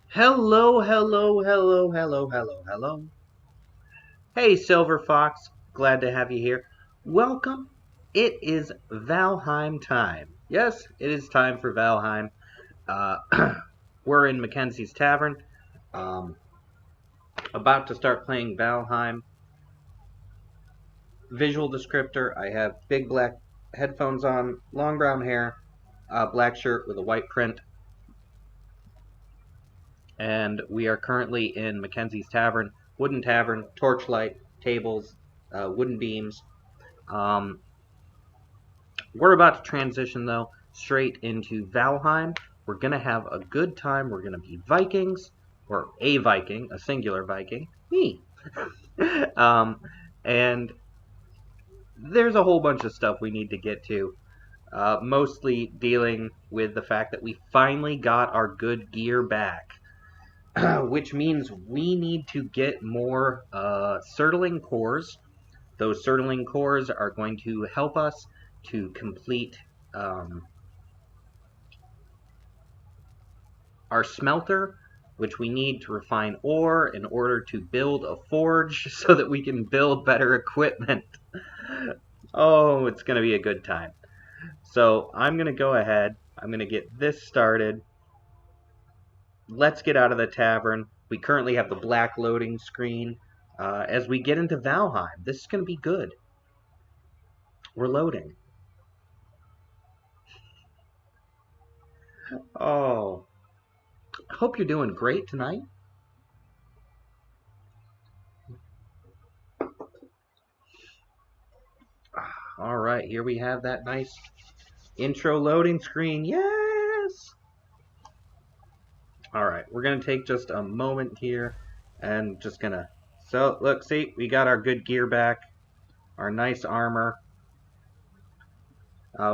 Hello, hello, hello, hello, hello, hello. Hey, Silver Fox. Glad to have you here. Welcome. It is Valheim time. Yes, it is time for Valheim. Uh, we're in Mackenzie's Tavern. Um, about to start playing Valheim. Visual descriptor: I have big black headphones on, long brown hair, black shirt with a white print, and we are currently in Mackenzie's Tavern. Wooden tavern, torchlight, tables, wooden beams. Um, we're about to transition, though, straight into Valheim. We're going to have a good time. We're going to be Vikings, or a Viking, a singular Viking. Me. um, and there's a whole bunch of stuff we need to get to. Mostly dealing with the fact that we finally got our good gear back. Which means we need to get more Surtling cores. Those Surtling cores are going to help us to complete um, our smelter, which we need to refine ore in order to build a forge so that we can build better equipment. Oh, it's going to be a good time. So I'm going to go ahead. I'm going to get this started. Let's get out of the tavern. We currently have the black loading screen. As we get into Valheim, this is going to be good. We're loading. Oh, I hope you're doing great tonight. All right, here we have that nice intro loading screen. Yes! All right, we're going to take just a moment here and just going to... So, look, see, we got our good gear back, our nice armor.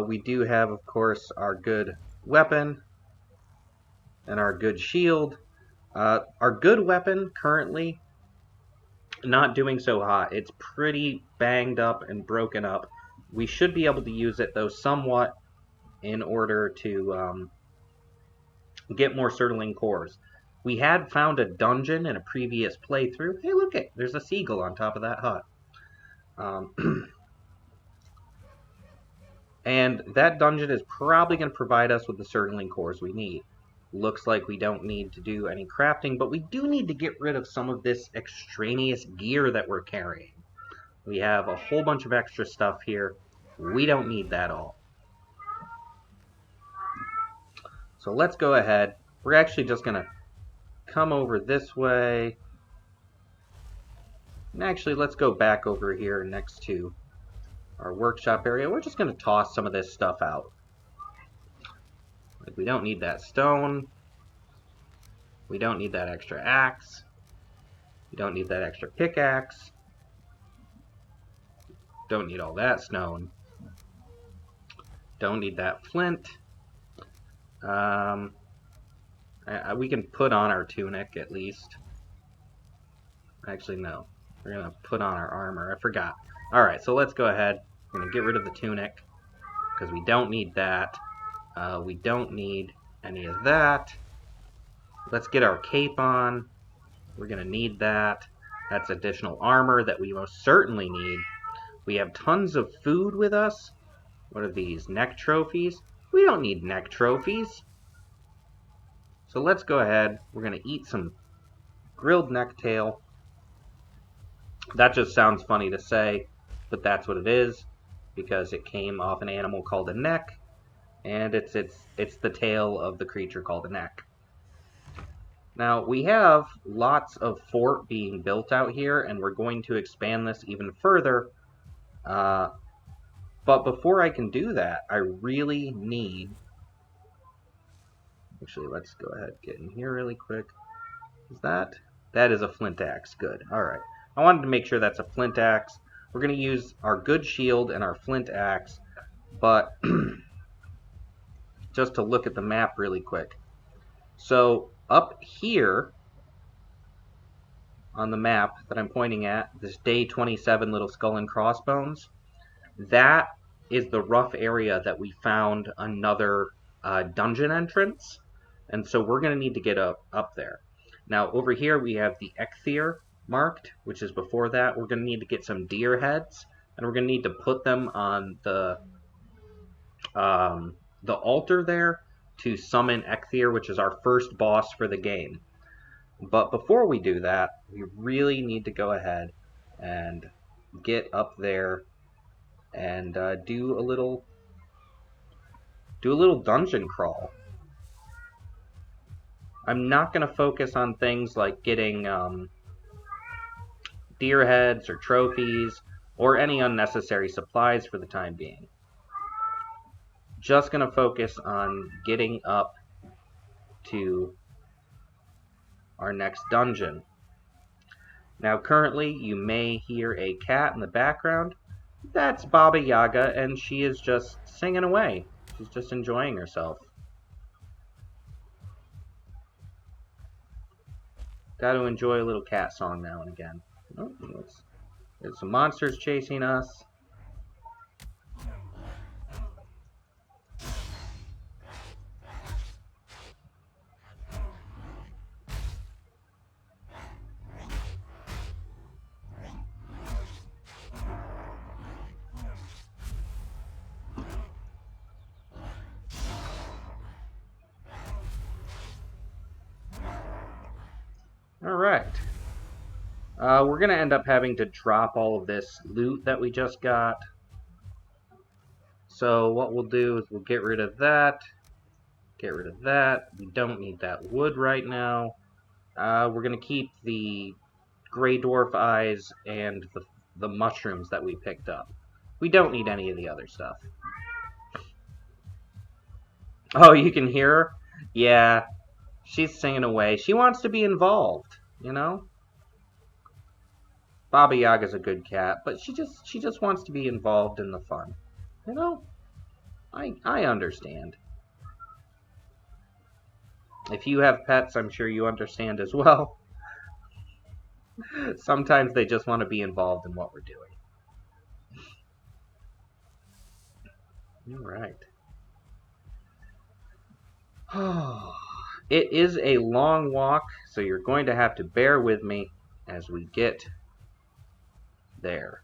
We do have, of course, our good weapon and our good shield. Our good weapon currently not doing so hot. It's pretty banged up and broken up. We should be able to use it, though, somewhat in order to get more Surtling cores. We had found a dungeon in a previous playthrough. Hey, look it! There's a seagull on top of that hut. And that dungeon is probably going to provide us with the Surtling cores we need. Looks like we don't need to do any crafting, but we do need to get rid of some of this extraneous gear that we're carrying. We have a whole bunch of extra stuff here. We don't need that all. So let's go ahead. We're actually just going to come over this way. And actually, let's go back over here next to our workshop area. We're just going to toss some of this stuff out. Like, we don't need that stone. We don't need that extra axe. We don't need that extra pickaxe. Don't need all that stone. Don't need that flint. We can put on our tunic at least. Actually, no. We're going to put on our armor. I forgot. Alright, so let's go ahead. We're going to get rid of the tunic because we don't need that. We don't need any of that. Let's get our cape on. We're going to need that. That's additional armor that we most certainly need. We have tons of food with us. What are these? Neck trophies? We don't need neck trophies. So let's go ahead. We're going to eat some grilled necktail. That just sounds funny to say, but that's what it is because it came off an animal called a neck, and it's the tail of the creature called a neck. Now, we have lots of fort being built out here, and we're going to expand this even further. But before I can do that, I really need... Actually, let's go ahead and get in here really quick. Is that? That is a flint axe. Good. Alright. I wanted to make sure that's a flint axe. We're going to use our good shield and our flint axe, but just to look at the map really quick. So up here on the map that I'm pointing at, this day 27 little skull and crossbones, that is the rough area that we found another dungeon entrance, and so we're going to need to get up there. Now over here we have the Ecthier marked, which is before that. We're going to need to get some deer heads, and we're going to need to put them on the altar there to summon Ecthier, which is our first boss for the game. But before we do that, we really need to go ahead and get up there and do a little dungeon crawl. I'm not going to focus on things like getting deer heads or trophies or any unnecessary supplies for the time being. Just going to focus on getting up to our next dungeon. Now currently you may hear a cat in the background. That's Baba Yaga, and she is just singing away. She's just enjoying herself. Got to enjoy a little cat song now and again. Oh, there's some monsters chasing us. Alright. We're going to end up having to drop all of this loot that we just got. So what we'll do is we'll get rid of that. Get rid of that. We don't need that wood right now. We're going to keep the gray dwarf eyes and the mushrooms that we picked up. We don't need any of the other stuff. Oh, you can hear her? Yeah, she's singing away. She wants to be involved, you know? Baba Yaga's a good cat, but she just wants to be involved in the fun. You know? I understand. If you have pets, I'm sure you understand as well. Sometimes they just want to be involved in what we're doing. Alright. It is a long walk, so you're going to have to bear with me as we get there.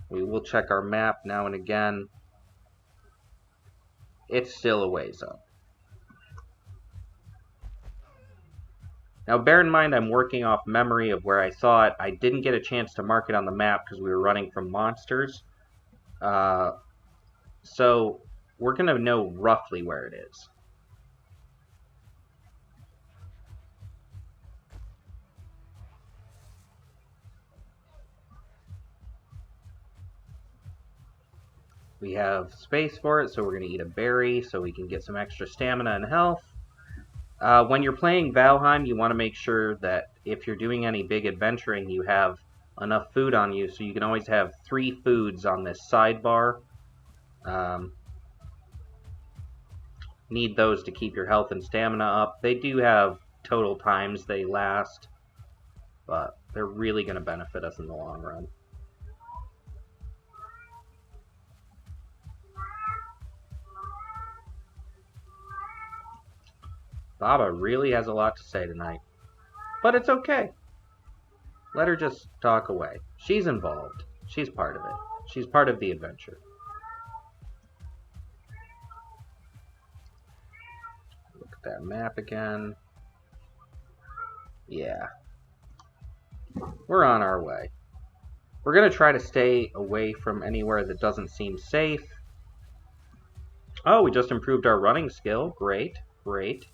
We will check our map now and again. It's still a ways up. Now bear in mind I'm working off memory of where I saw it. I didn't get a chance to mark it on the map because we were running from monsters. So we're going to know roughly where it is. We have space for it, so we're going to eat a berry so we can get some extra stamina and health. When you're playing Valheim, you want to make sure that if you're doing any big adventuring, you have enough food on you, so you can always have 3 foods on this sidebar. Need those to keep your health and stamina up. They do have total times they last, but they're really going to benefit us in the long run. Baba really has a lot to say tonight. But it's okay. Let her just talk away. She's involved. She's part of it. She's part of the adventure. Look at that map again. Yeah. We're on our way. We're going to try to stay away from anywhere that doesn't seem safe. Oh, we just improved our running skill. Great, great.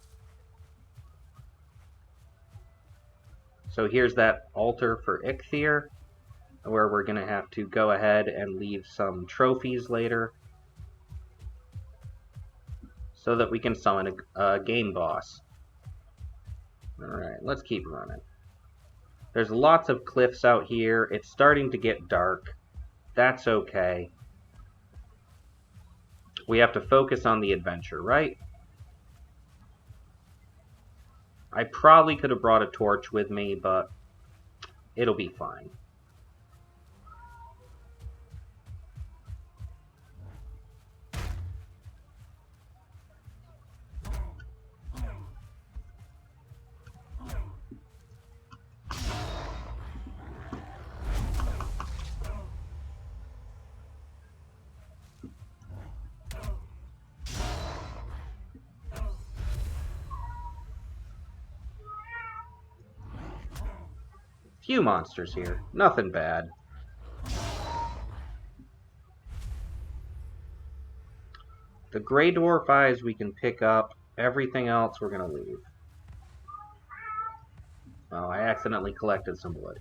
So here's that altar for Ecthier, where we're going to have to go ahead and leave some trophies later so that we can summon a game boss. Alright, let's keep running. There's lots of cliffs out here. It's starting to get dark. That's okay. We have to focus on the adventure, right? I probably could have brought a torch with me, but it'll be fine. Few monsters here. Nothing bad. The Grey Dwarf Eyes we can pick up. Everything else we're going to leave. Oh, I accidentally collected some wood.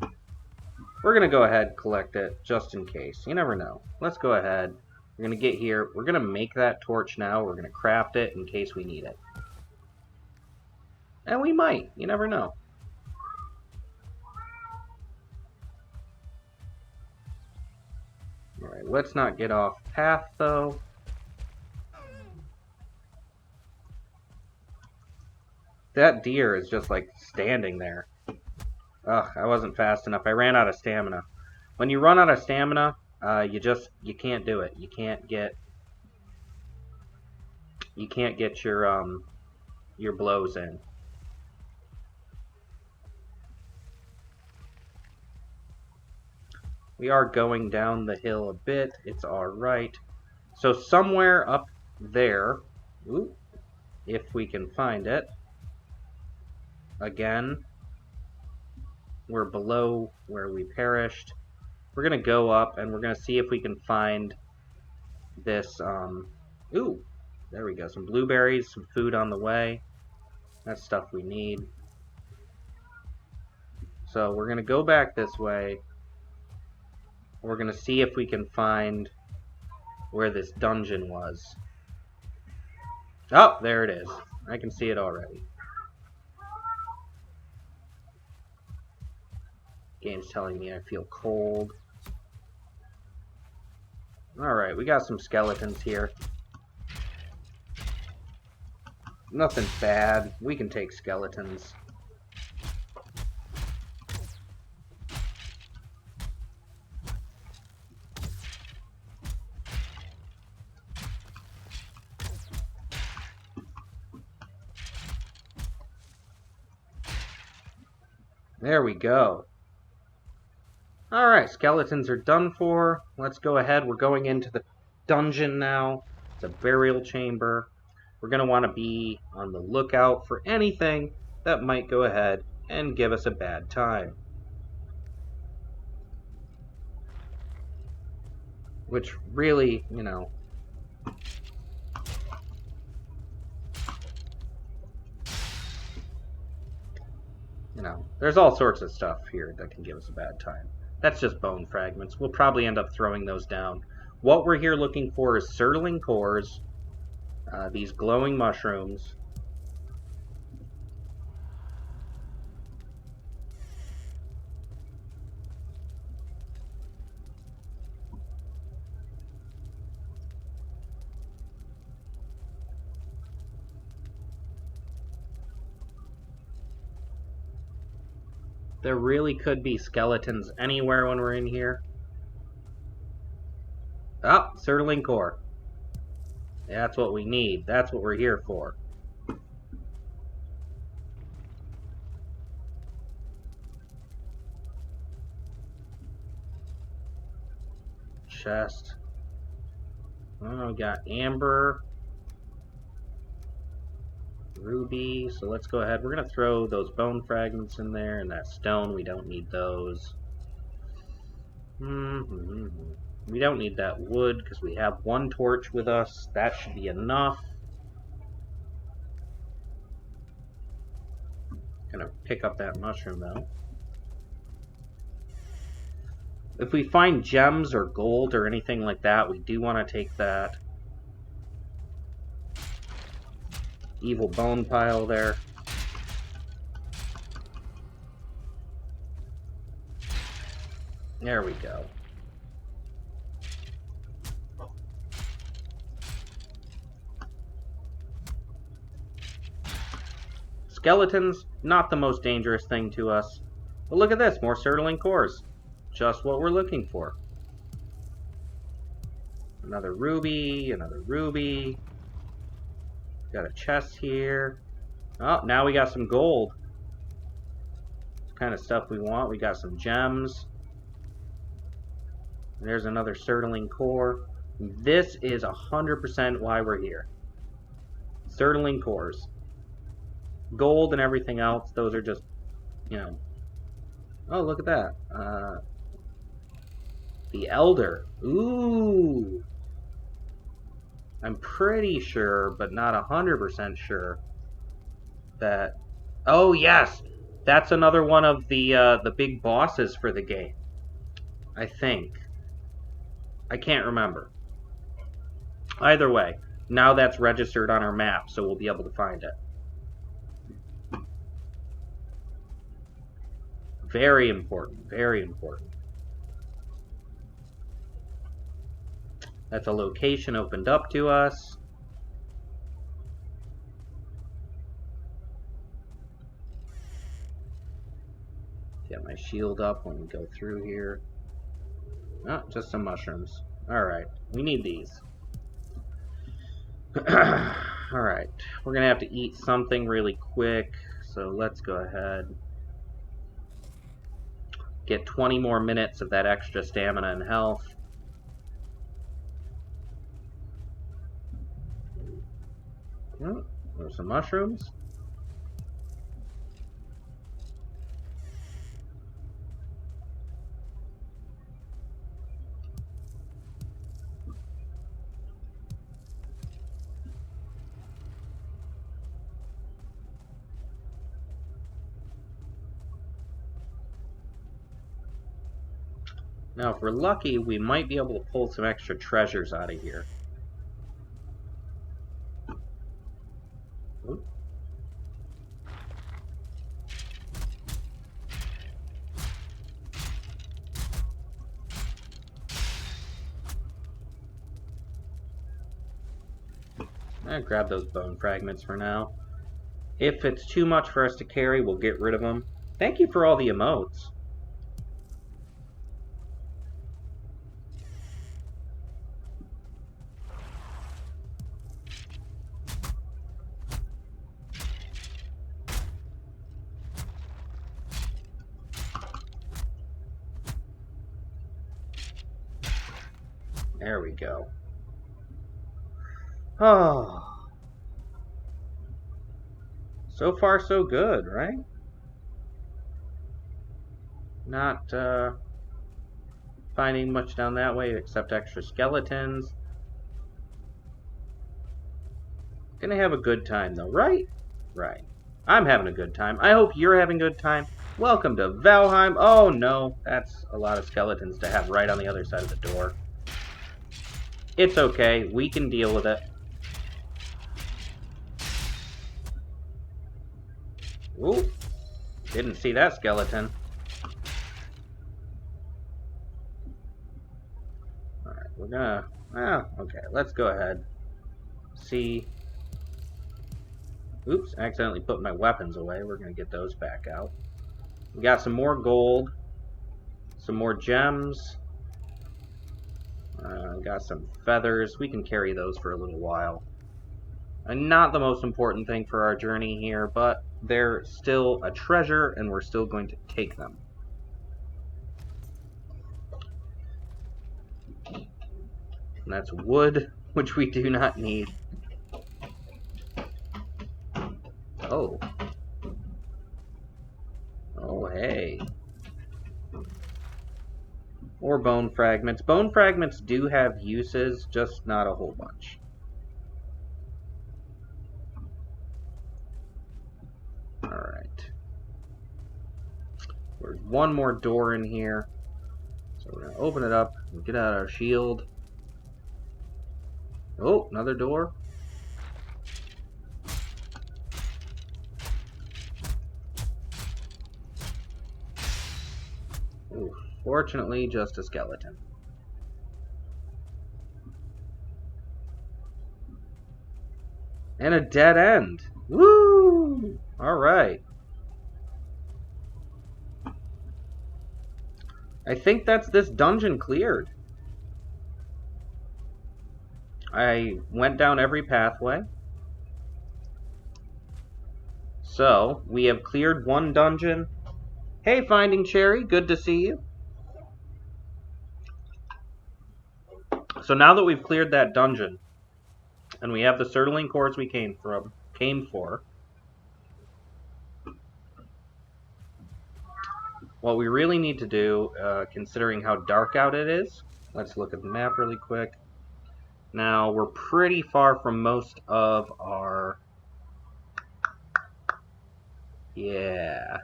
We're going to go ahead and collect it just in case. You never know. Let's go ahead. We're going to get here. We're going to make that torch now. We're going to craft it in case we need it. And we might. You never know. Alright, let's not get off path, though. That deer is just, like, standing there. Ugh, I wasn't fast enough. I ran out of stamina. When you run out of stamina, you can't do it. You can't get your blows in. We are going down the hill a bit. It's alright. So somewhere up there, ooh, if we can find it, again, we're below where we perished. We're going to go up and we're going to see if we can find this, ooh, there we go, some blueberries, some food on the way. That's stuff we need. So we're going to go back this way. We're going to see if we can find where this dungeon was. Oh, there it is. I can see it already. Game's telling me I feel cold. Alright, we got some skeletons here. Nothing bad. We can take skeletons. There we go. Alright, skeletons are done for. Let's go ahead. We're going into the dungeon now. It's a burial chamber. We're going to want to be on the lookout for anything that might go ahead and give us a bad time. Which really, you know, there's all sorts of stuff here that can give us a bad time. That's just bone fragments. We'll probably end up throwing those down. What we're here looking for is surtling cores, these glowing mushrooms, there really could be skeletons anywhere when we're in here. Oh, surtling core. That's what we need. That's what we're here for. Chest. Oh, we got amber. Ruby. So let's go ahead. We're going to throw those bone fragments in there and that stone. We don't need those. We don't need that wood because we have one torch with us. That should be enough. Gonna pick up that mushroom though. If we find gems or gold or anything like that, we do want to take that. Evil bone pile there. There we go. Skeletons, not the most dangerous thing to us. But look at this, more surtling cores. Just what we're looking for. Another ruby, another ruby. Got a chest here. Oh, now we got some gold. It's the kind of stuff we want. We got some gems. There's another surtling core. This is 100% why we're here. Surtling cores. Gold and everything else, those are just, Oh, look at that. The Elder. Ooh. I'm pretty sure, but not 100% sure, that... Oh, yes! That's another one of the big bosses for the game. I think. I can't remember. Either way, now that's registered on our map, so we'll be able to find it. Very important. Very important. That's a location opened up to us. Get my shield up when we go through here. Oh, just some mushrooms. Alright, we need these. Alright, we're gonna have to eat something really quick, so let's go ahead. Get 20 more minutes of that extra stamina and health. Oh, there's some mushrooms. Now, if we're lucky, we might be able to pull some extra treasures out of here. Ooh. I'll grab those bone fragments for now. If it's too much for us to carry, we'll get rid of them. Thank you for all the emotes. There we go. Oh. So far, so good, right? Not finding much down that way except extra skeletons. Gonna have a good time though, right? Right. I'm having a good time. I hope you're having a good time. Welcome to Valheim. Oh no, that's a lot of skeletons to have right on the other side of the door. It's okay, we can deal with it. Ooh, didn't see that skeleton. Alright, we're gonna... okay, let's go ahead. See... Oops, I accidentally put my weapons away. We're gonna get those back out. We got some more gold. Some more gems. Got some feathers. We can carry those for a little while. And not the most important thing for our journey here, but they're still a treasure, and we're still going to take them. And that's wood, which we do not need. Oh. Oh, hey. Or bone fragments. Bone fragments do have uses, just not a whole bunch. Alright. There's one more door in here. So we're going to open it up and get out our shield. Oh, another door. Ooh, fortunately, just a skeleton. And a dead end. Woo! Alright. I think that's this dungeon cleared. I went down every pathway. So, we have cleared one dungeon. Hey, Finding Cherry, good to see you. So now that we've cleared that dungeon, and we have the Surtling cores we came for, what we really need to do, considering how dark out it is, let's look at the map really quick. Now, we're pretty far from most of our... Yeah.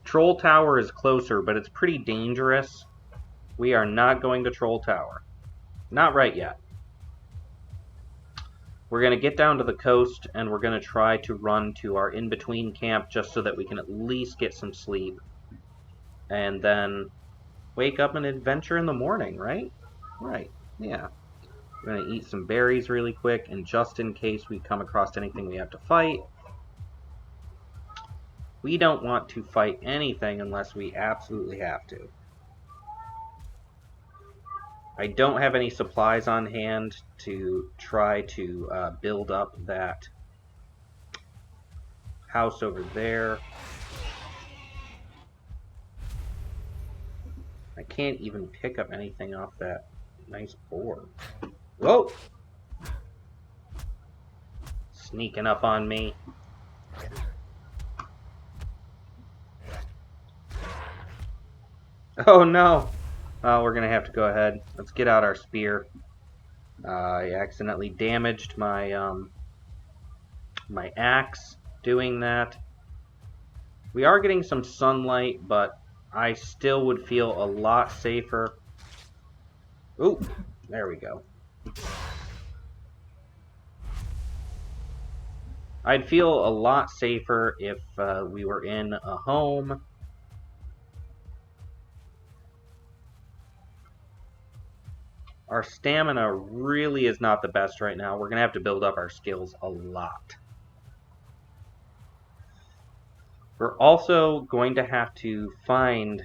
Troll Tower is closer, but it's pretty dangerous. We are not going to Troll Tower. Not right yet. We're going to get down to the coast, and we're going to try to run to our in-between camp just so that we can at least get some sleep. And then wake up and adventure in the morning, right? Right, yeah. We're going to eat some berries really quick, and just in case we come across anything we have to fight. We don't want to fight anything unless we absolutely have to. I don't have any supplies on hand to try to build up that house over there. I can't even pick up anything off that nice board. Whoa! Sneaking up on me. Oh no! We're gonna have to go ahead. Let's get out our spear. I accidentally damaged my my axe doing that. We are getting some sunlight, but I still would feel a lot safer. Ooh, there we go. I'd feel a lot safer if we were in a home. Our stamina really is not the best right now. We're going to have to build up our skills a lot. We're also going to have to find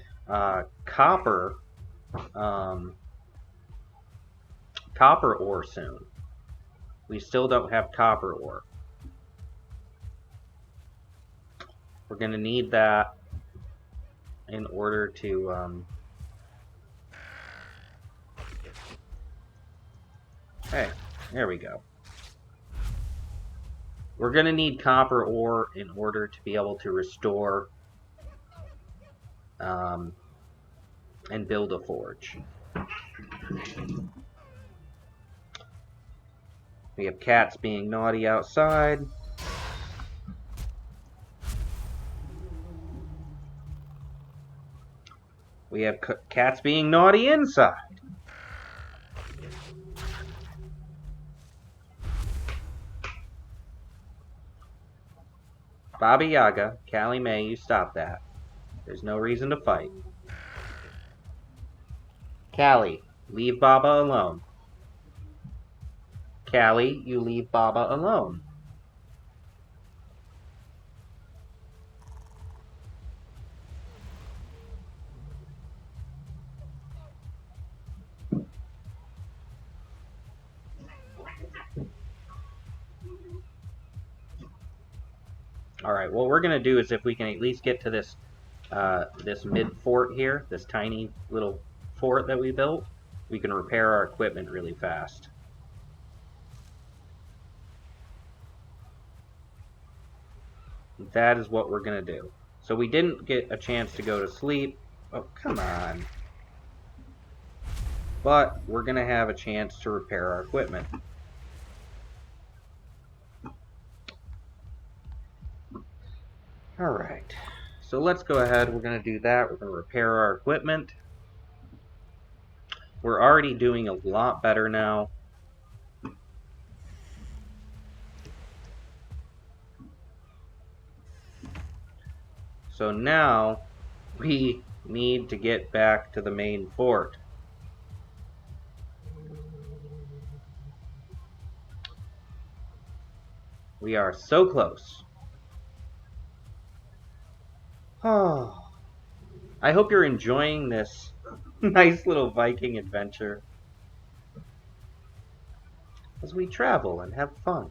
copper ore soon. We still don't have copper ore. We're going to need that in order to... Hey, there we go. We're going to need copper ore in order to be able to restore and build a forge. We have cats being naughty outside. We have cats being naughty inside. Baba Yaga, Callie May, you stop that. There's no reason to fight. Callie, leave Baba alone. Callie, you leave Baba alone. Alright, what we're going to do is if we can at least get to this this mid-fort here, this tiny little fort that we built, we can repair our equipment really fast. That is what we're going to do. So we didn't get a chance to go to sleep. Oh, come on. But we're going to have a chance to repair our equipment. Alright, so let's go ahead. We're going to do that. We're going to repair our equipment. We're already doing a lot better now. So now we need to get back to the main fort. We are so close. Oh, I hope you're enjoying this nice little Viking adventure as we travel and have fun.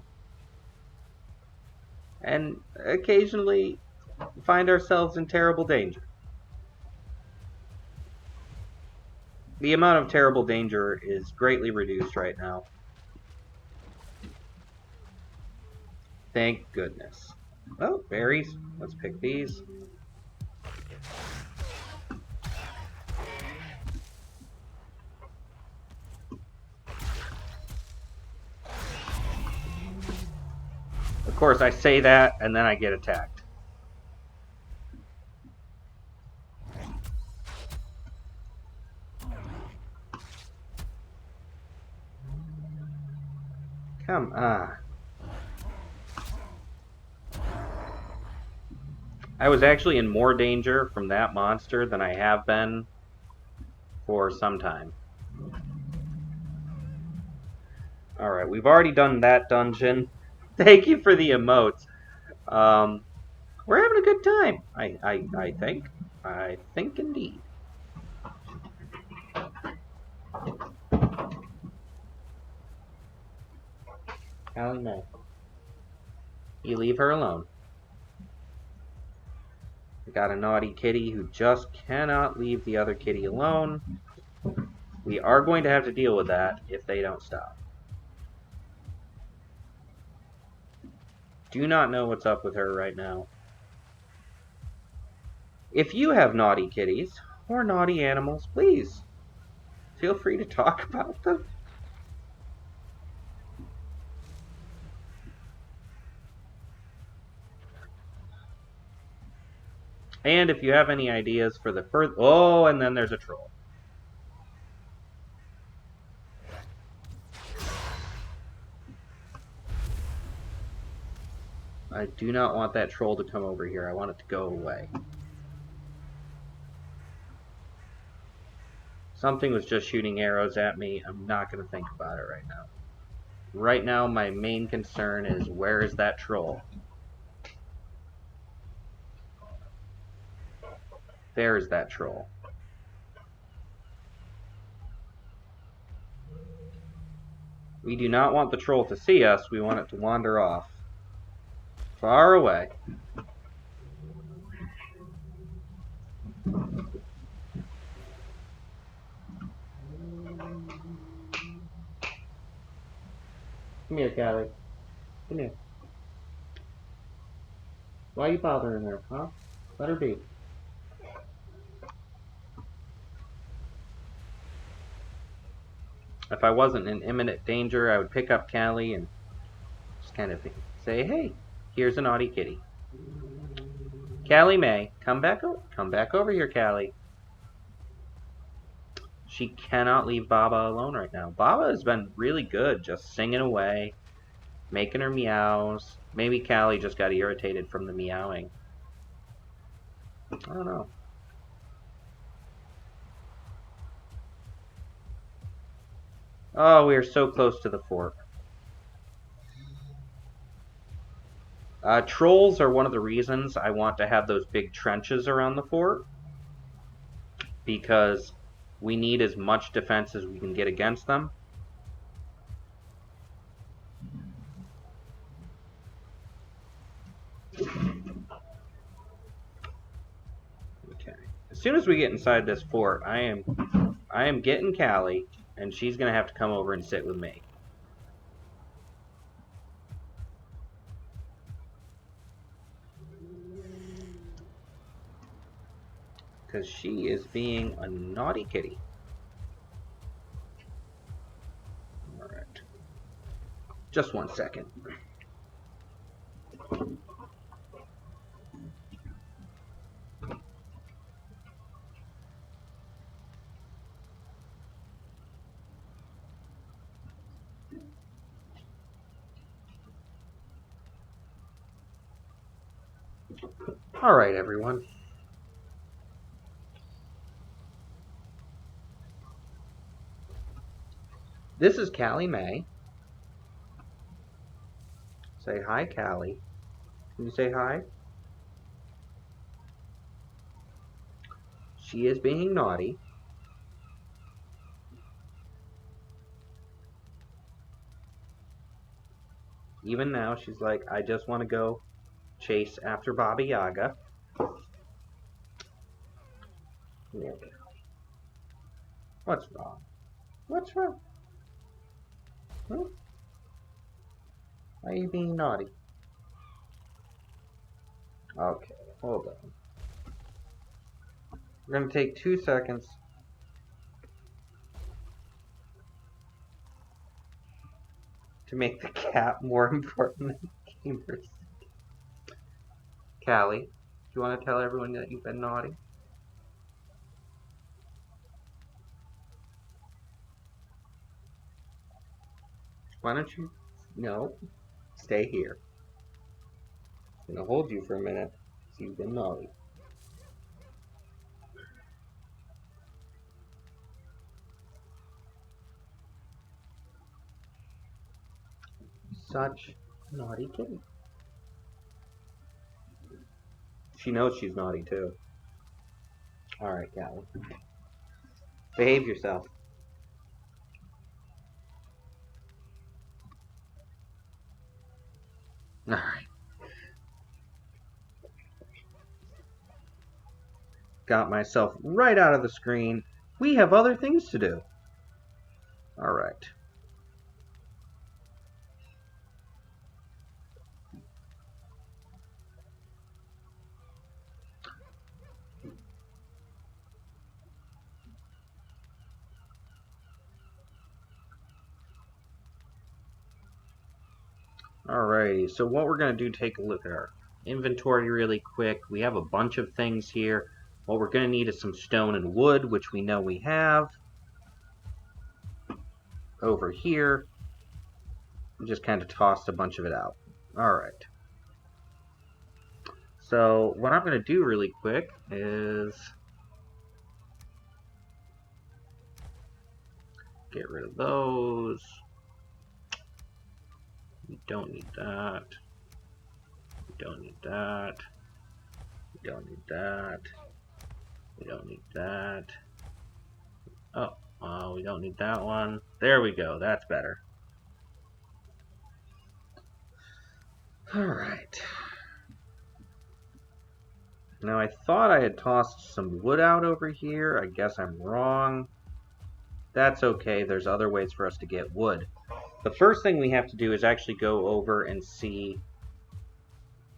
And occasionally find ourselves in terrible danger. The amount of terrible danger is greatly reduced right now. Thank goodness. Oh, berries. Let's pick these. Of course, I say that, and then I get attacked. Come on. I was actually in more danger from that monster than I have been for some time. Alright, we've already done that dungeon. Thank you for the emotes. We're having a good time. I think. I think indeed. Callie, no. You leave her alone. We got a naughty kitty who just cannot leave the other kitty alone. We are going to have to deal with that if they don't stop. Do not know what's up with her right now. If you have naughty kitties or naughty animals, please feel free to talk about them. And if you have any ideas for the further... Oh, and then there's a troll. I do not want that troll to come over here. I want it to go away. Something was just shooting arrows at me. I'm not going to think about it right now. Right now, my main concern is where is that troll? There is that troll. We do not want the troll to see us. We want it to wander off. Far away. Come here, Callie. Come here. Why are you bothering her, huh? Let her be. If I wasn't in imminent danger, I would pick up Callie and just kind of say, hey, here's a naughty kitty. Callie May, come back over here, Callie. She cannot leave Baba alone right now. Baba has been really good, just singing away, making her meows. Maybe Callie just got irritated from the meowing. I don't know. Oh, we are so close to the fort. Trolls are one of the reasons I want to have those big trenches around the fort, because we need as much defense as we can get against them. Okay. As soon as we get inside this fort, I am getting Callie, and she's gonna have to come over and sit with me. Because she is being a naughty kitty. Alright. Just 1 second. Alright, everyone. This is Callie May. Say hi, Callie. Can you say hi? She is being naughty. Even now, she's like, I just want to go chase after Baba Yaga. Yeah. What's wrong? What's wrong? Huh? Why are you being naughty? Okay, hold on. We're going to take 2 seconds. To make the cat more important than gamers. Callie, do you want to tell everyone that you've been naughty? Why don't you? No. Stay here. I'm going to hold you for a minute. So you've been naughty. Such a naughty kitty. She knows she's naughty too. Alright, Callie. Behave yourself. Alright. Got myself right out of the screen. We have other things to do. Alright. Alrighty, so what we're going to do, take a look at our inventory really quick. We have a bunch of things here. What we're going to need is some stone and wood, which we know we have. Over here, we just kind of tossed a bunch of it out. Alright. So what I'm going to do really quick is get rid of those. We don't need that. We don't need that. We don't need that. We don't need that. Oh, we don't need that one. There we go. That's better. Alright. Now I thought I had tossed some wood out over here. I guess I'm wrong. That's okay. There's other ways for us to get wood. The first thing we have to do is actually go over and see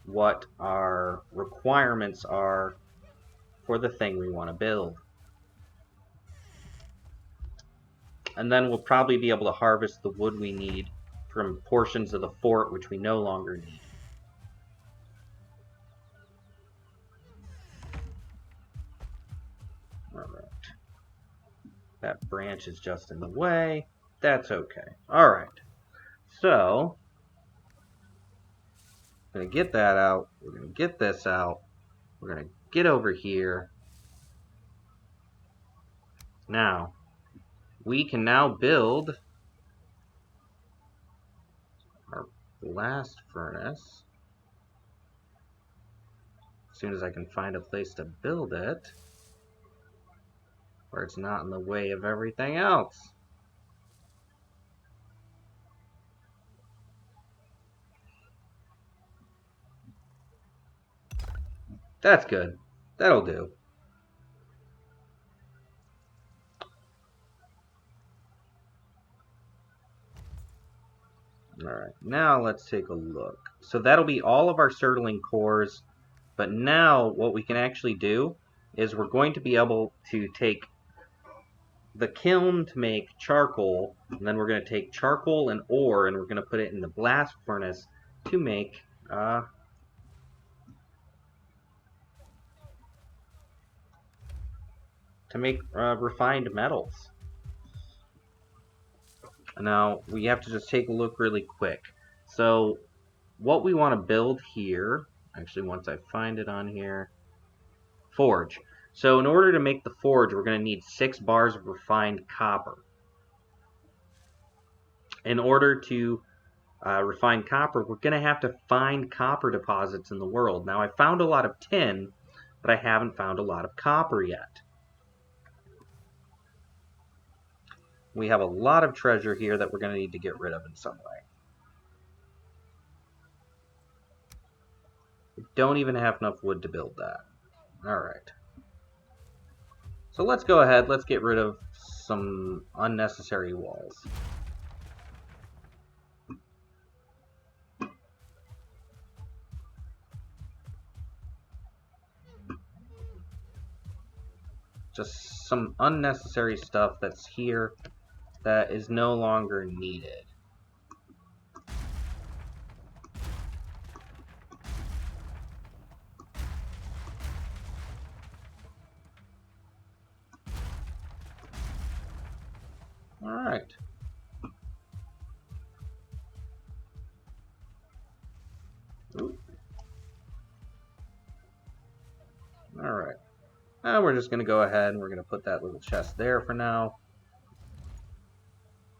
what our requirements are for the thing we want to build. And then we'll probably be able to harvest the wood we need from portions of the fort which we no longer need. Alright. That branch is just in the way. That's okay. Alright. So, we're going to get that out. We're going to get this out. We're going to get over here. Now, we can now build our blast furnace. As soon as I can find a place to build it, where it's not in the way of everything else. That's good. That'll do. Alright, now let's take a look. So that'll be all of our Surtling cores, but now what we can actually do is we're going to be able to take the kiln to make charcoal, and then we're going to take charcoal and ore, and we're going to put it in the blast furnace to make refined metals. Now, we have to just take a look really quick. So, what we want to build here, actually once I find it on here, forge. So in order to make the forge, we're going to need 6 bars of refined copper. In order to refine copper, we're going to have to find copper deposits in the world. Now, I found a lot of tin, but I haven't found a lot of copper yet. We have a lot of treasure here that we're going to need to get rid of in some way. We don't even have enough wood to build that. Alright. So let's go ahead, let's get rid of some unnecessary walls. Just some unnecessary stuff that's here that is no longer needed. Alright. Alright. Now we're just going to go ahead and we're going to put that little chest there for now.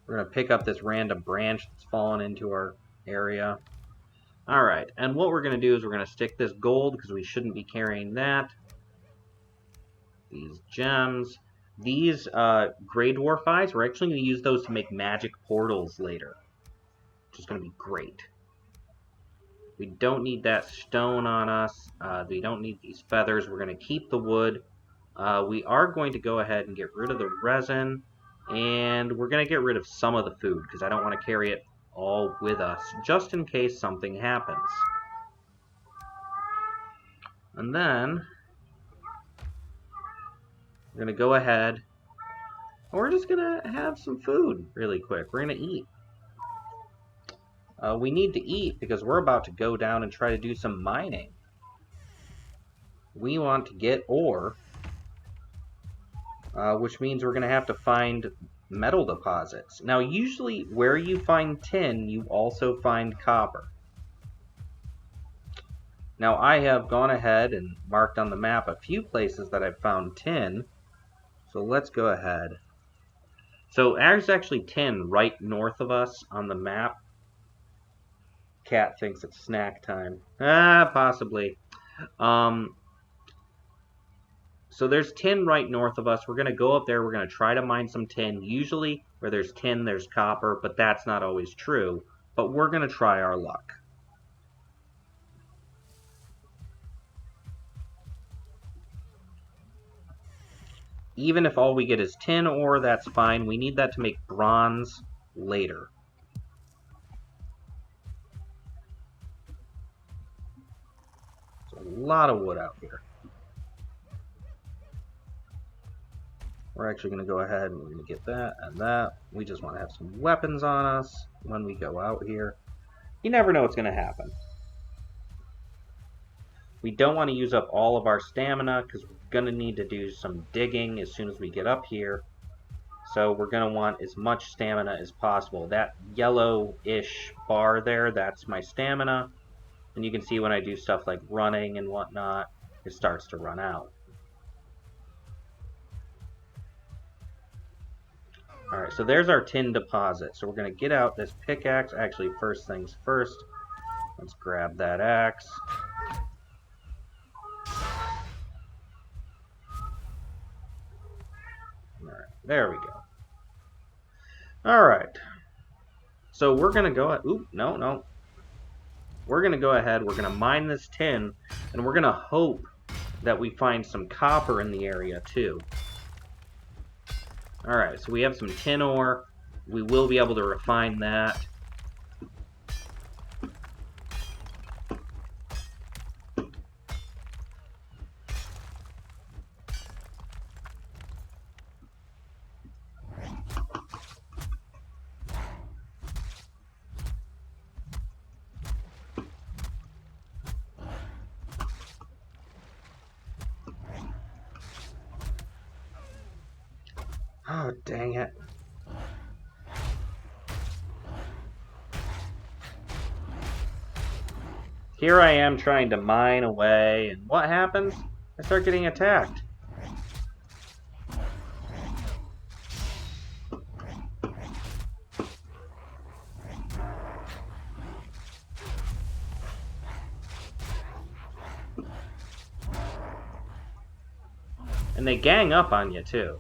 We're going to pick up this random branch that's fallen into our area. Alright, and what we're going to do is we're going to stick this gold, because we shouldn't be carrying that. These gems. These Grey Dwarf eyes, we're actually going to use those to make magic portals later, which is going to be great. We don't need that stone on us. We don't need these feathers. We're going to keep the wood. We are going to go ahead and get rid of the resin, and we're going to get rid of some of the food, because I don't want to carry it all with us, just in case something happens. And then we're going to go ahead, and we're just going to have some food really quick. We're going to eat. We need to eat because we're about to go down and try to do some mining. We want to get ore, which means we're going to have to find metal deposits. Now, usually where you find tin, you also find copper. Now, I have gone ahead and marked on the map a few places that I've found tin. So let's go ahead. So there's actually tin right north of us on the map. Cat thinks it's snack time. Possibly. So there's tin right north of us. We're going to go up there. We're going to try to mine some tin. Usually where there's tin, there's copper, but that's not always true. But we're going to try our luck. Even if all we get is tin ore, that's fine. We need that to make bronze later. There's a lot of wood out here. We're actually going to go ahead and we're going to get that and that. We just want to have some weapons on us when we go out here. You never know what's going to happen. We don't want to use up all of our stamina because we're going to need to do some digging as soon as we get up here. So we're going to want as much stamina as possible. That yellow-ish bar there, that's my stamina. And you can see when I do stuff like running and whatnot, it starts to run out. Alright, so there's our tin deposit. So we're going to get out this pickaxe. Actually, first things first, let's grab that axe. Alright, there we go. Alright. So we're going to go... Oop, no. We're going to go ahead, we're going to mine this tin, and we're going to hope that we find some copper in the area, too. Alright, so we have some tin ore. We will be able to refine that. Oh, dang it. Here I am trying to mine away, and what happens? I start getting attacked. And they gang up on you, too.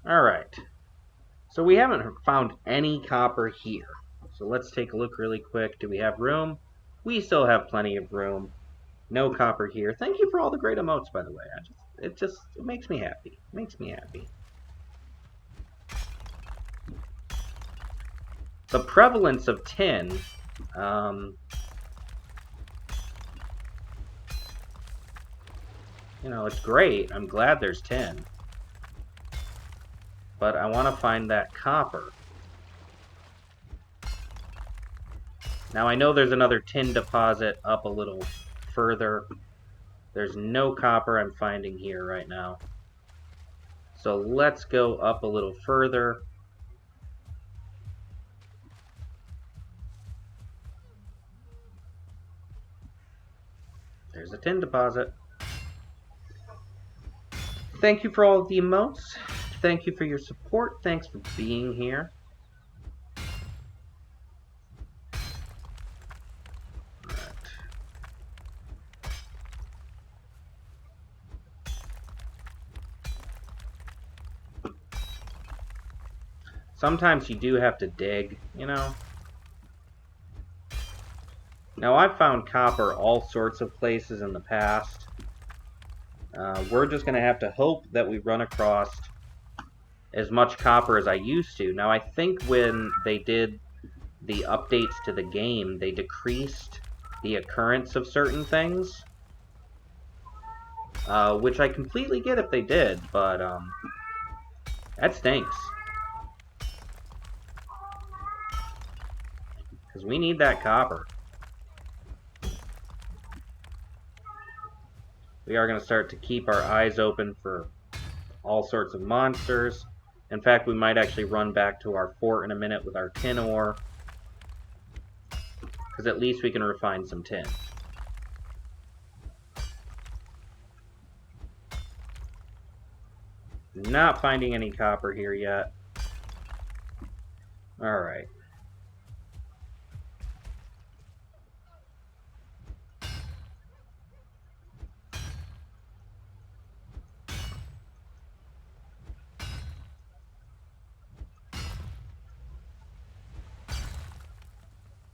Alright, so we haven't found any copper here. So let's take a look really quick. Do we have room? We still have plenty of room. No copper here. Thank you for all the great emotes, by the way. It makes me happy. It makes me happy. The prevalence of tin, you know, it's great. I'm glad there's tin. But I want to find that copper. Now I know there's another tin deposit up a little further. There's no copper I'm finding here right now. So let's go up a little further. There's a tin deposit. Thank you for all of the emotes. Thank you for your support. Thanks for being here. Sometimes you do have to dig, you know. Now, I've found copper all sorts of places in the past. We're just going to have to hope that we run across as much copper as I used to. Now, I think when they did the updates to the game, they decreased the occurrence of certain things. Which I completely get if they did, but that stinks. Because we need that copper. We are going to start to keep our eyes open for all sorts of monsters. In fact, we might actually run back to our fort in a minute with our tin ore. Because at least we can refine some tin. Not finding any copper here yet. Alright.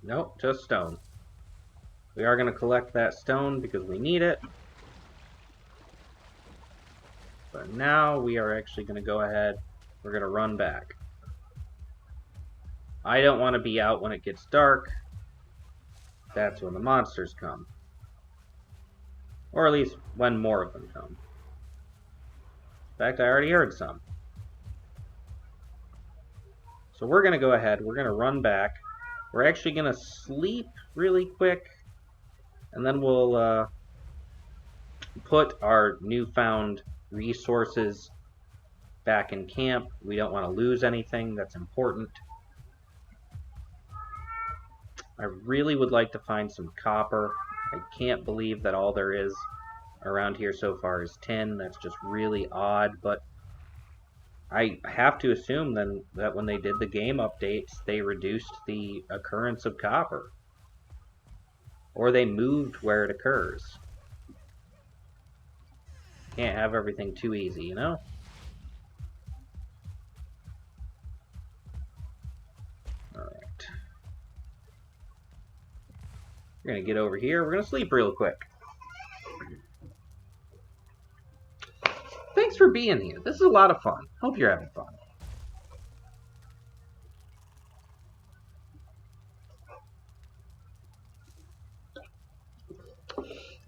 Nope, just stone. We are going to collect that stone because we need it. But now we are actually going to go ahead. We're going to run back. I don't want to be out when it gets dark. That's when the monsters come. Or at least when more of them come. In fact, I already heard some. So we're going to go ahead. We're going to run back. We're actually going to sleep really quick. And then we'll put our newfound resources back in camp. We don't want to lose anything. That's important. I really would like to find some copper. I can't believe that all there is around here so far is tin. That's just really odd, but I have to assume then that when they did the game updates, they reduced the occurrence of copper. Or they moved where it occurs. Can't have everything too easy, you know? Alright. We're going to get over here. We're going to sleep real quick. Thanks for being here. This is a lot of fun. Hope you're having fun.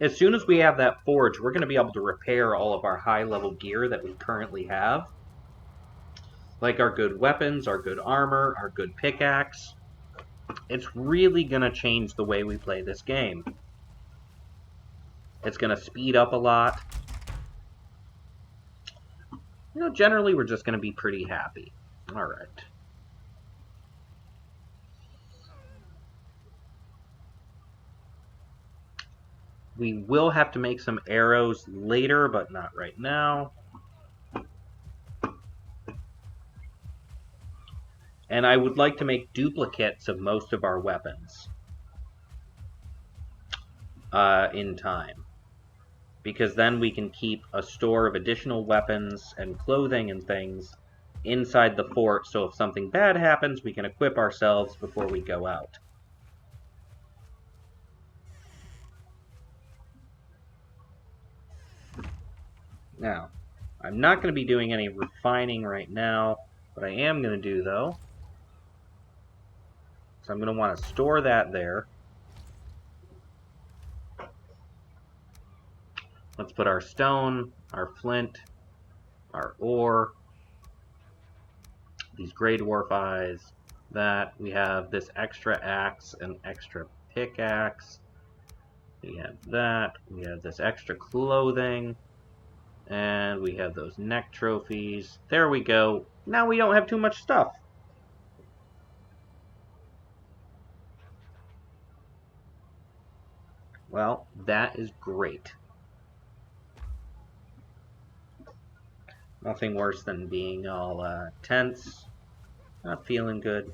As soon as we have that forge, we're going to be able to repair all of our high-level gear that we currently have. Like our good weapons, our good armor, our good pickaxe. It's really going to change the way we play this game. It's going to speed up a lot. You know, generally we're just going to be pretty happy. Alright. We will have to make some arrows later, but not right now. And I would like to make duplicates of most of our weapons in time. Because then we can keep a store of additional weapons and clothing and things inside the fort, so if something bad happens, we can equip ourselves before we go out. Now, I'm not going to be doing any refining right now. What I am going to do, though, is I'm going to want to store that there. Let's put our stone, our flint, our ore, these gray dwarf eyes, that. We have this extra axe and extra pickaxe. We have that. We have this extra clothing. And we have those neck trophies. There we go. Now we don't have too much stuff. Well, that is great. Nothing worse than being all tense, not feeling good.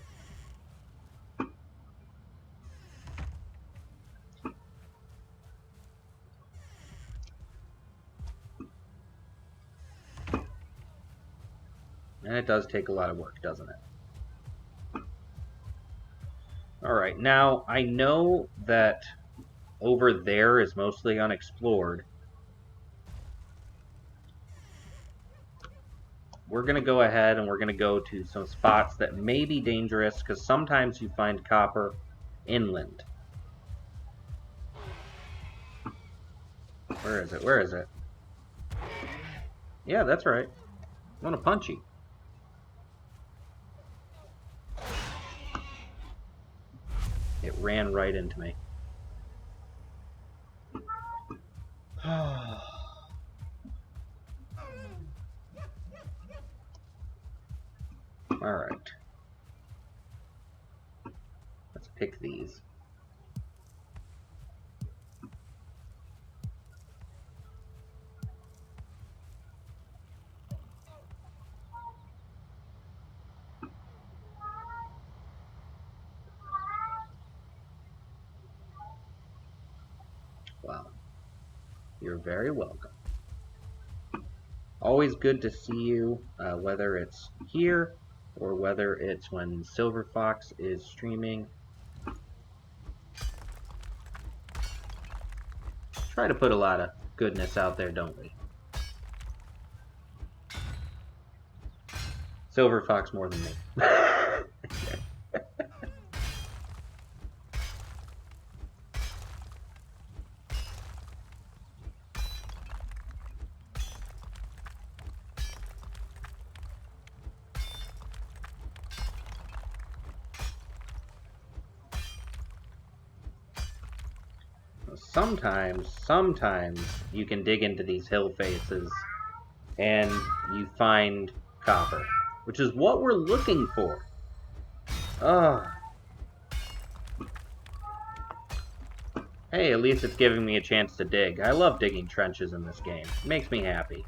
And it does take a lot of work, doesn't it? Alright, now I know that over there is mostly unexplored. We're going to go ahead and we're going to go to some spots that may be dangerous, because sometimes you find copper inland. Where is it? Where is it? Yeah, that's right. I want to punch you. It ran right into me. Alright. Let's pick these. Wow. You're very welcome. Always good to see you, whether it's here or whether it's when Silver Fox is streaming. Try to put a lot of goodness out there, don't we? Silver Fox more than me. Sometimes you can dig into these hill faces and you find copper, which is what we're looking for. Ugh. Hey, at least it's giving me a chance to dig. I love digging trenches in this game. It makes me happy.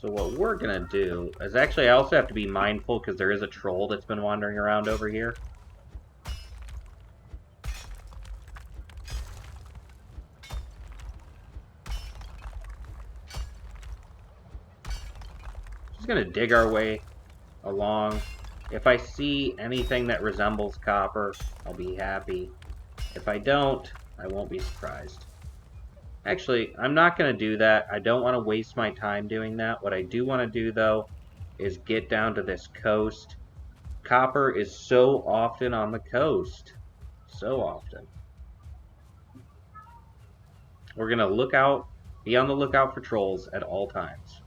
So what we're gonna do is actually I also have to be mindful because there is a troll that's been wandering around over here. Just gonna dig our way along. If I see anything that resembles copper, I'll be happy. If I don't, I won't be surprised. Actually, I'm not going to do that. I don't want to waste my time doing that. What I do want to do, though, is get down to this coast. Copper is so often on the coast. So often. We're going to be on the lookout for trolls at all times.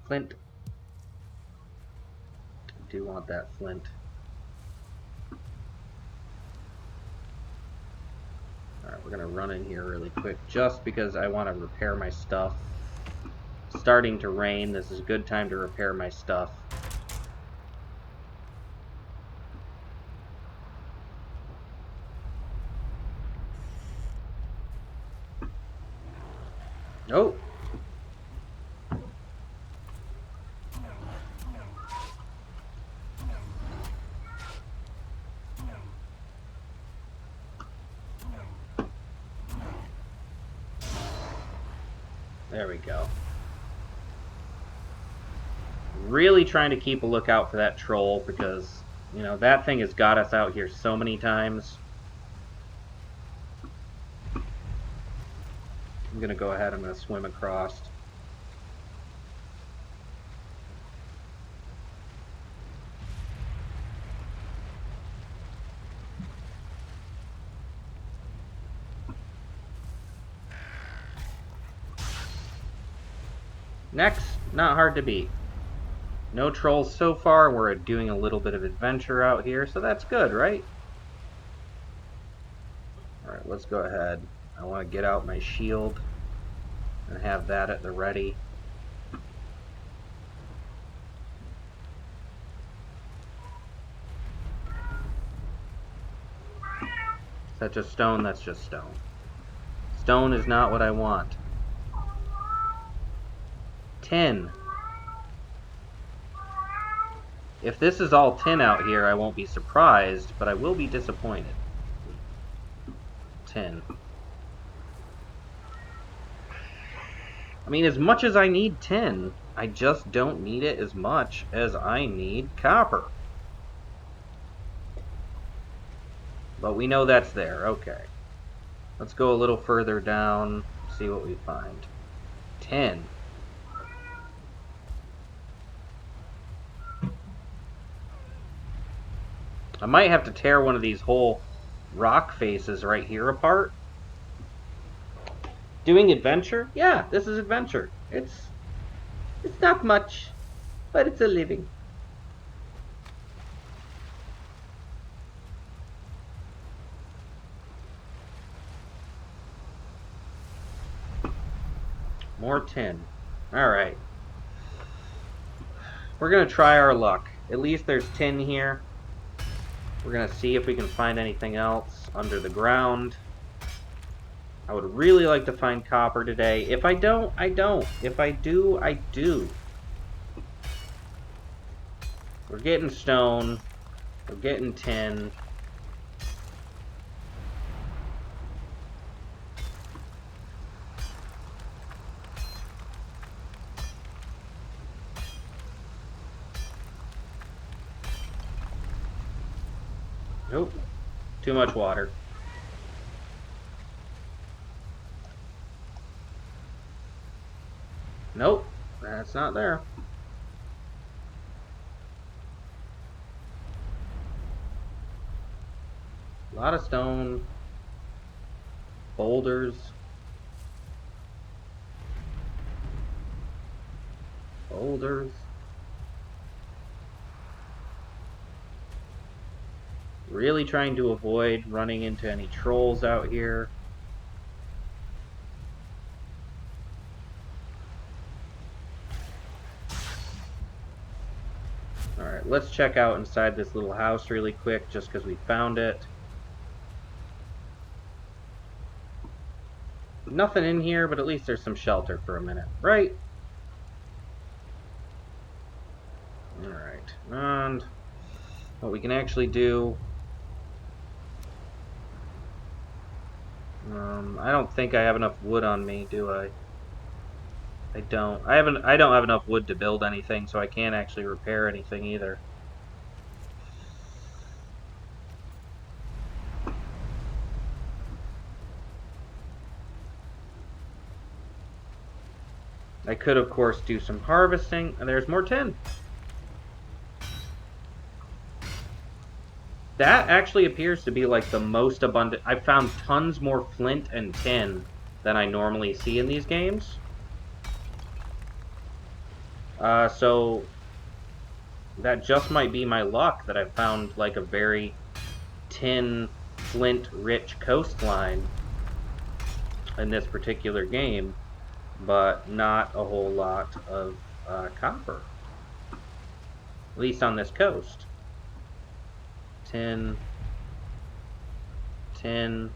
Flint. I do want that flint. Alright, we're going to run in here really quick just because I want to repair my stuff. It's starting to rain. This is a good time to repair my stuff. Oh! There we go. Really trying to keep a lookout for that troll because, you know, that thing has got us out here so many times. I'm going to go ahead, I'm going to swim across. Next, not hard to beat. No trolls so far. We're doing a little bit of adventure out here, so that's good, right? Alright, let's go ahead. I want to get out my shield and have that at the ready. Is that just stone? That's just stone. Stone is not what I want. 10. If this is all tin out here, I won't be surprised, but I will be disappointed. 10. I mean, as much as I need tin, I just don't need it as much as I need copper. But we know that's there. Okay. Let's go a little further down, see what we find. 10. I might have to tear one of these whole rock faces right here apart. Doing adventure? Yeah, this is adventure. It's not much, but it's a living. More tin. Alright. We're going to try our luck. At least there's tin here. We're going to see if we can find anything else under the ground. I would really like to find copper today. If I don't, I don't. If I do, I do. We're getting stone. We're getting tin. Nope. Too much water. Nope. That's not there. A lot of stone. Boulders. Boulders. Really trying to avoid running into any trolls out here. Alright, let's check out inside this little house really quick just because we found it. Nothing in here, but at least there's some shelter for a minute, right? Alright, and what we can actually do... I don't think I have enough wood on me, do I? I don't. I don't have enough wood to build anything, so I can't actually repair anything either. I could, of course, do some harvesting, and there's more tin. That actually appears to be like the most abundant. I've found tons more flint and tin than I normally see in these games. So that just might be my luck that I've found like a very tin, flint-rich coastline in this particular game, but not a whole lot of copper. At least on this coast. Tin. Tin.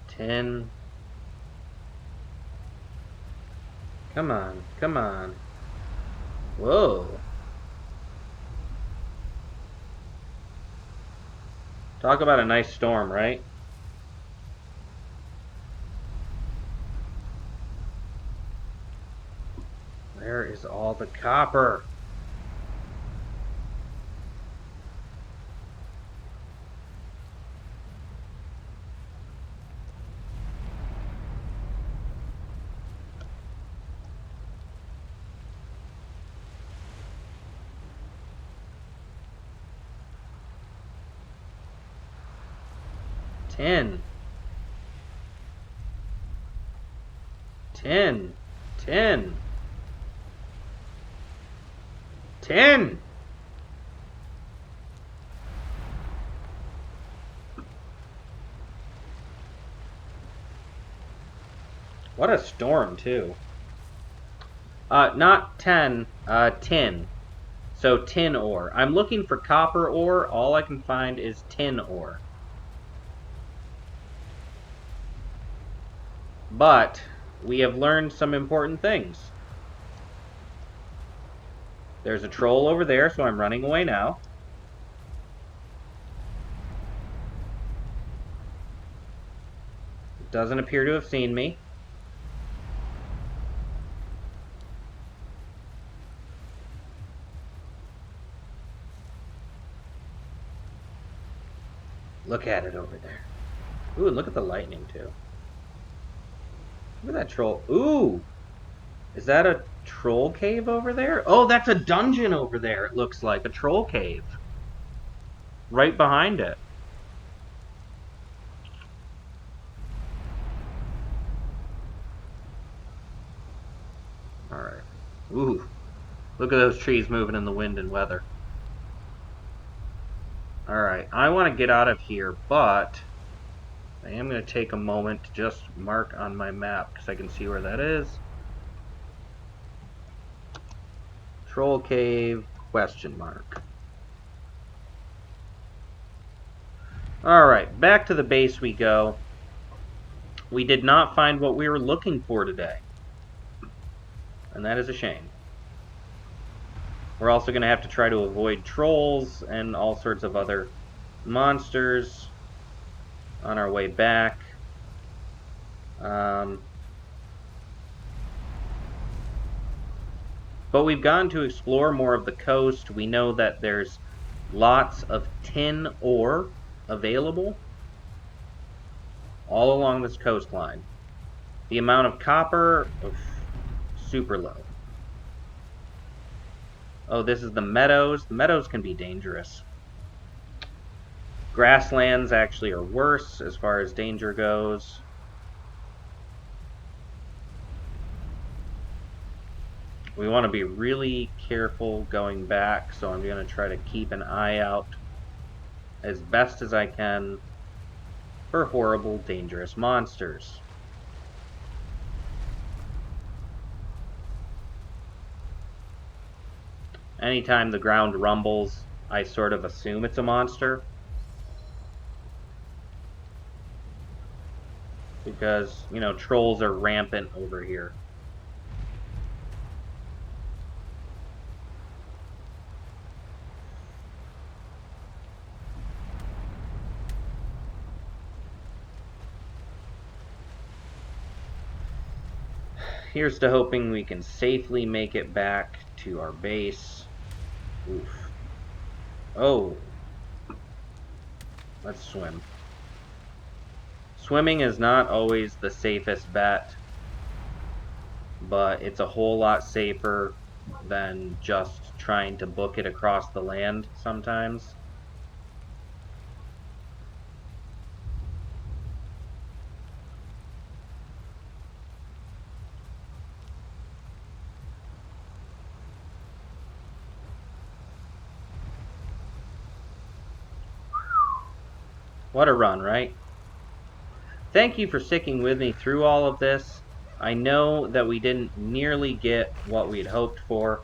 Tin. Come on, come on. Whoa. Talk about a nice storm, right? Where is all the copper? Tin. 10. 10. 10. What a storm, too. Not 10, tin. So tin ore. I'm looking for copper ore. All I can find is tin ore. But we have learned some important things. There's a troll over there, so I'm running away now. It doesn't appear to have seen me. Look at it over there. Ooh, and look at the lightning, too. Look at that troll. Ooh! Is that a troll cave over there? Oh, that's a dungeon over there, it looks like. A troll cave. Right behind it. Alright. Ooh. Look at those trees moving in the wind and weather. Alright, I want to get out of here, but I am going to take a moment to just mark on my map, because I can see where that is. Troll cave, question mark. Alright, back to the base we go. We did not find what we were looking for today. And that is a shame. We're also going to have to try to avoid trolls and all sorts of other monsters on our way back. But we've gone to explore more of the coast. We know that there's lots of tin ore available all along this coastline. The amount of copper, super low. Oh, this is the meadows. The meadows can be dangerous. Grasslands actually are worse as far as danger goes. We want to be really careful going back, so I'm going to try to keep an eye out as best as I can for horrible, dangerous monsters. Anytime the ground rumbles, I sort of assume it's a monster. Because, you know, trolls are rampant over here. Here's to hoping we can safely make it back to our base. Oof. Oh. Let's swim. Swimming is not always the safest bet, but it's a whole lot safer than just trying to book it across the land sometimes. What a run, right? Thank you for sticking with me through all of this. I know that we didn't nearly get what we'd hoped for.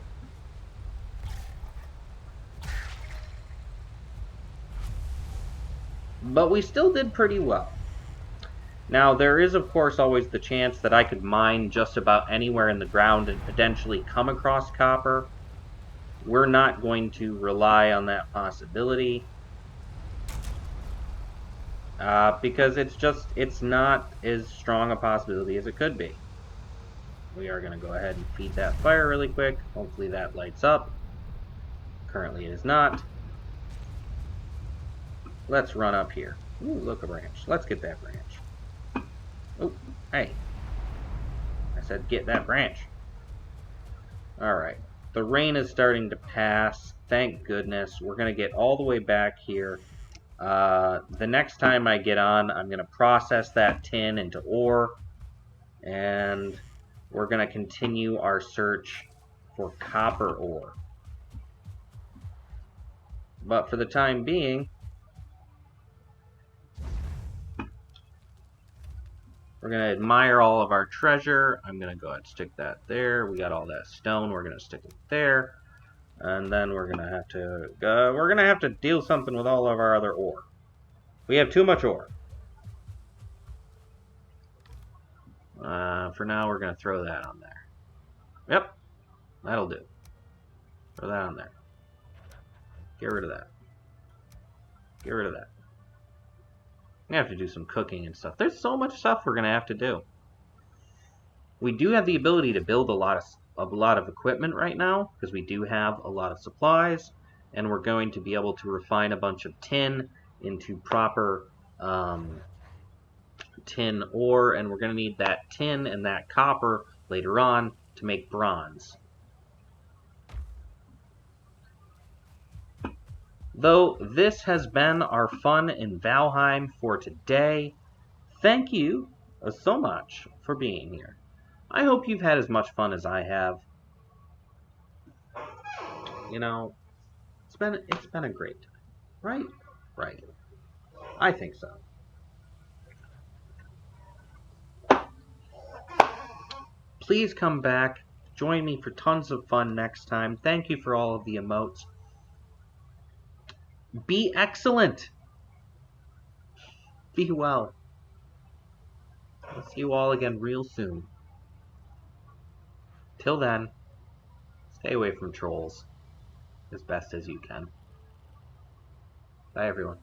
But we still did pretty well. Now, there is, of course, always the chance that I could mine just about anywhere in the ground and potentially come across copper. We're not going to rely on that possibility. Because it's not as strong a possibility as it could be. we are going to go ahead and feed that fire really quick. Hopefully that lights up. Currently it is not. Let's run up here. Ooh, look, a branch. Let's get that branch. Oh, hey. I said get that branch. Alright. The rain is starting to pass. Thank goodness. We're going to get all the way back here. The next time I get on, I'm going to process that tin into ore. And we're going to continue our search for copper ore. But for the time being, we're going to admire all of our treasure. I'm going to go ahead and stick that there. We got all that stone. We're going to stick it there. And then we're going to have to deal something with all of our other ore. We have too much ore. For now, we're going to throw that on there. Yep, that'll do. Throw that on there. Get rid of that. Get rid of that. We have to do some cooking and stuff. There's so much stuff we're going to have to do. We do have the ability to build a lot of equipment right now, because we do have a lot of supplies, and we're going to be able to refine a bunch of tin into proper tin ore, and we're going to need that tin and that copper later on to make bronze. Though this has been our fun in Valheim for today, thank you so much for being here. I hope you've had as much fun as I have. You know, it's been a great time, right? Right. I think so. Please come back. Join me for tons of fun next time. Thank you for all of the emotes. Be excellent. Be well. I'll see you all again real soon. Till then, stay away from trolls as best as you can. Bye, everyone.